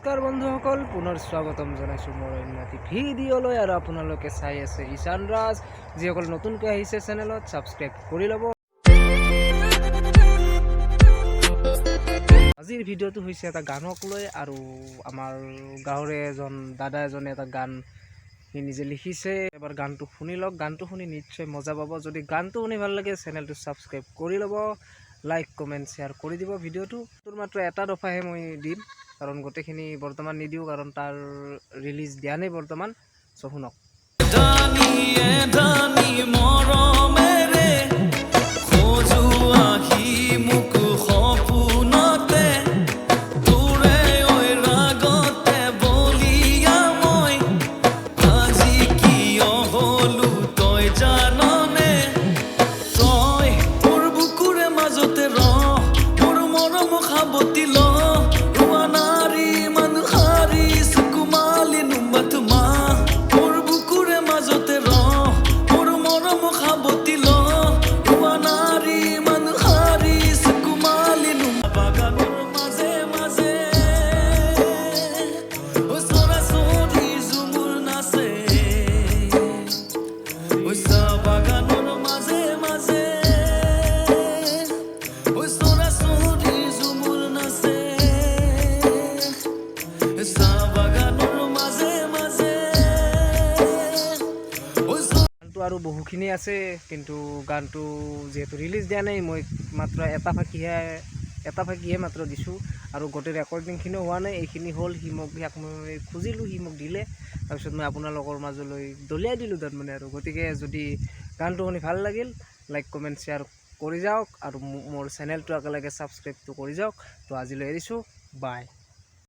নমস্কাৰ বন্ধুসকল, পুনৰ স্বাগতম জনাইছোঁ মোৰ অন্য এটি ভিডিঅ'লৈ। আৰু আপোনালোকে চাই আছে ঈশান ৰাজ। যিসকল নতুনকৈ আহিছে চেনেলত, ছাবস্ক্ৰাইব কৰি ল'ব। আজিৰ ভিডিঅ'টো হৈছে এটা গানক লৈ, আৰু আমাৰ গাঁৱৰে এজন দাদা এজনে এটা গান সি নিজে লিখিছে। এবাৰ গানটো শুনি লওক, গানটো শুনি নিশ্চয় মজা পাব। যদি গানটো শুনি ভাল লাগে চেনেলটো ছাবস্ক্ৰাইব কৰি ল'ব, লাইক কমেণ্ট শ্বেয়াৰ কৰি দিব। ভিডিঅ'টো তোৰ মাত্ৰ এটা দফাহে মই দিম, কাৰণ গোটেইখিনি বৰ্তমান নিদিওঁ, কাৰণ তাৰ ৰিলিজ দিয়া নাই বৰ্তমান। চ' শুনক। আৰু বহুখিনি আছে, কিন্তু গানটো যিহেতু ৰিলিজ দিয়া নাই, মই মাত্ৰ এটা ফাঁকিহে মাত্ৰ দিছোঁ, আৰু গোটেই ৰেকৰ্ডিংখিনিও হোৱা নাই। এইখিনি হ'ল, ইয়াক মই খুজিলোঁ, সি মোক দিলে। তাৰপিছত মই আপোনালোকৰ মাজলৈ দলিয়াই দিলোঁ তাৰমানে। আৰু গতিকে যদি গানটো শুনি ভাল লাগিল, লাইক কমেণ্ট শ্বেয়াৰ কৰি যাওক, আৰু মোৰ চেনেলটো একেলগে ছাবস্ক্ৰাইবটো কৰি যাওক। তো আজিলৈ এৰিছোঁ, বাই।